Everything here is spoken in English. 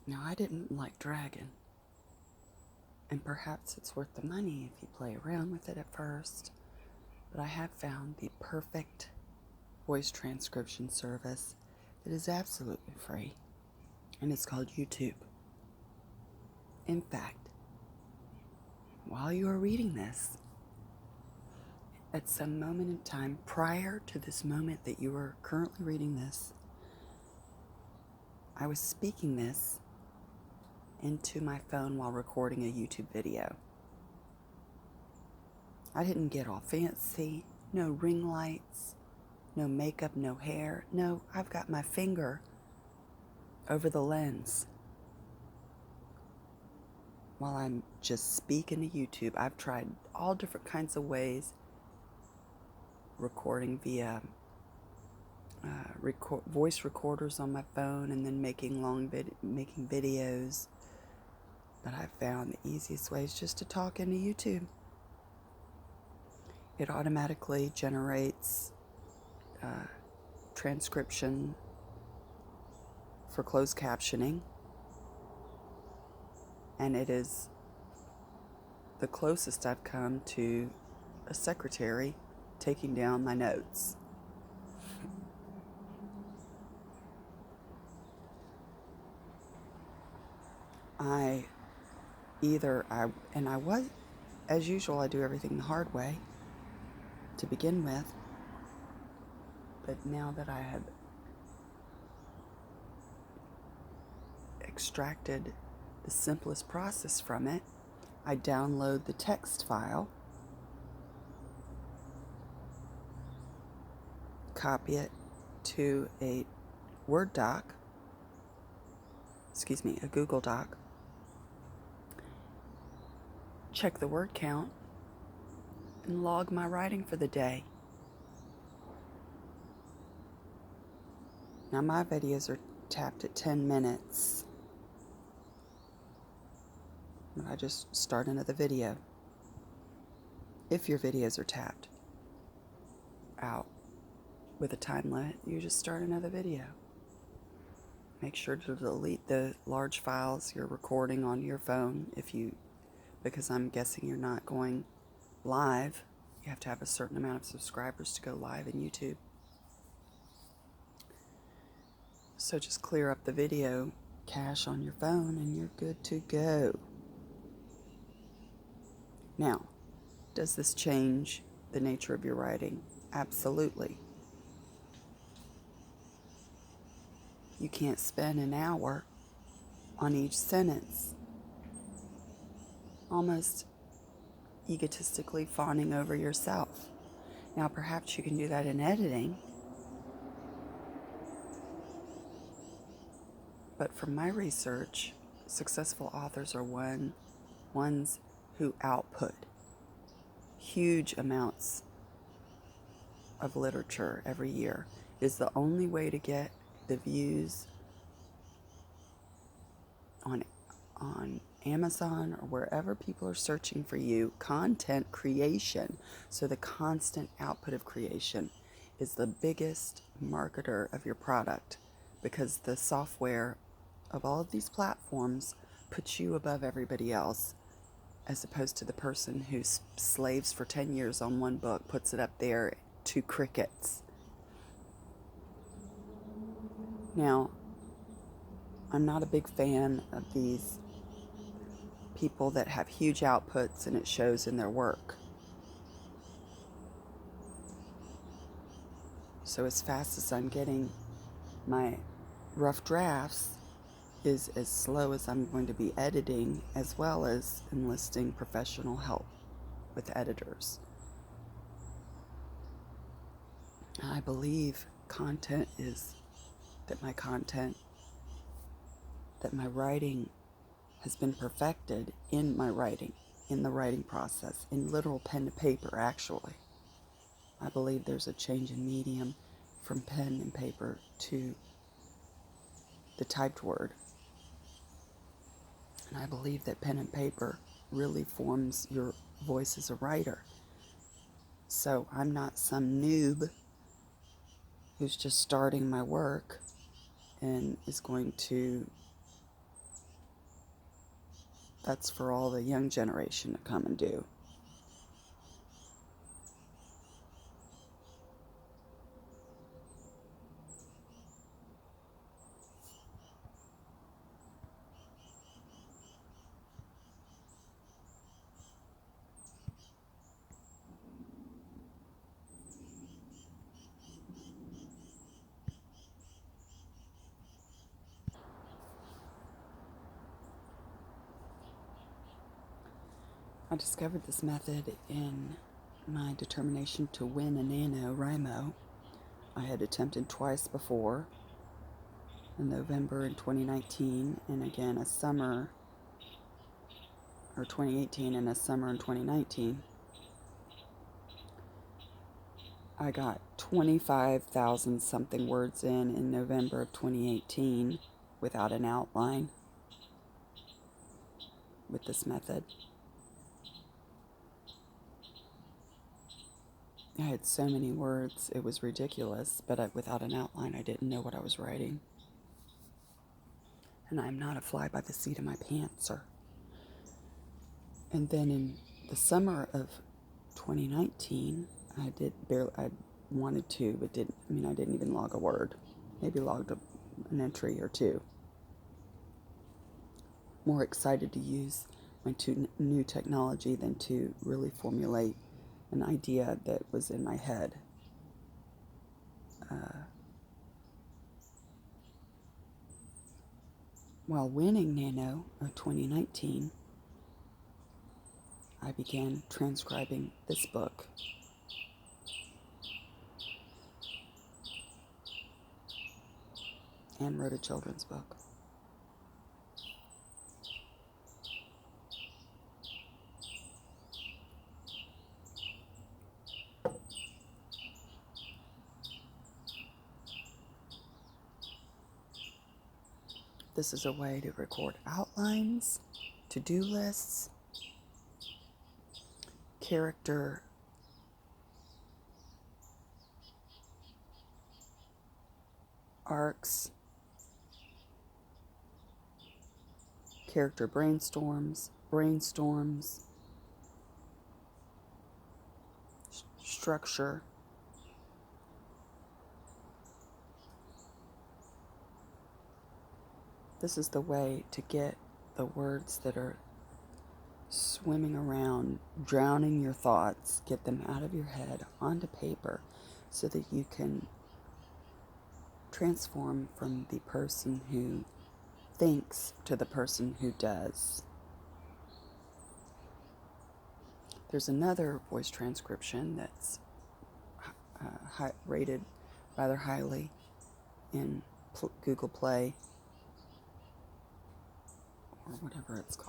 Now, I didn't like Dragon, and perhaps it's worth the money if you play around with it at first, but I have found the perfect voice transcription service that is absolutely free, and it's called YouTube. In fact, while you are reading this, at some moment in time prior to this moment that you are currently reading this, I was speaking this into my phone while recording a YouTube video. I didn't get all fancy, no ring lights, no makeup, no hair. No, I've got my finger over the lens while I'm just speaking to YouTube. I've tried all different kinds of ways, recording via voice recorders on my phone and then making making videos. But I found the easiest way is just to talk into YouTube. It automatically generates transcription for closed captioning, and it is the closest I've come to a secretary taking down my notes. As usual, I do everything the hard way to begin with, but now that I have extracted the simplest process from it, I download the text file, copy it to a Word doc, a Google Doc, check the word count, and log my writing for the day. Now, my videos are tapped at 10 minutes. I just start another video. If your videos are tapped out with a time limit, you just start another video. Make sure to delete the large files you're recording on your phone because I'm guessing you're not going live. You have to have a certain amount of subscribers to go live in YouTube. So just clear up the video cache on your phone and you're good to go. Now, does this change the nature of your writing? Absolutely. You can't spend an hour on each sentence, almost egotistically fawning over yourself. Now, perhaps you can do that in editing, but from my research, successful authors are ones who output huge amounts of literature every year. It is the only way to get the views on Amazon or wherever people are searching for you. Content creation, so the constant output of creation, is the biggest marketer of your product, because the software of all of these platforms puts you above everybody else, as opposed to the person who slaves for 10 years on one book, puts it up there to crickets. Now, I'm not a big fan of these people that have huge outputs and it shows in their work. So as fast as I'm getting my rough drafts is as slow as I'm going to be editing, as well as enlisting professional help with editors. I believe that my writing has been perfected in my writing, in the writing process, in literal pen to paper, actually. I believe there's a change in medium from pen and paper to the typed word. And I believe that pen and paper really forms your voice as a writer. So I'm not some noob who's just starting my work and is going to that's for all the young generation to come and do. I discovered this method in my determination to win a NaNoWriMo. I had attempted twice before, in November in 2019, and again a summer, or 2018, and a summer in 2019. I got 25,000 something words in November of 2018 without an outline with this method. I had so many words, it was ridiculous, but without an outline, I didn't know what I was writing. And I'm not a fly by the seat of my pantser. And then in the summer of 2019, I wanted to, but I didn't even log a word. Maybe logged an entry or two. More excited to use my new technology than to really formulate an idea that was in my head. While winning Nano of 2019, I began transcribing this book. And wrote a children's book. This is a way to record outlines, to-do lists, character arcs, character brainstorms, structure. This is the way to get the words that are swimming around, drowning your thoughts, get them out of your head onto paper so that you can transform from the person who thinks to the person who does. There's another voice transcription that's rated rather highly in Google Play, or whatever it's called.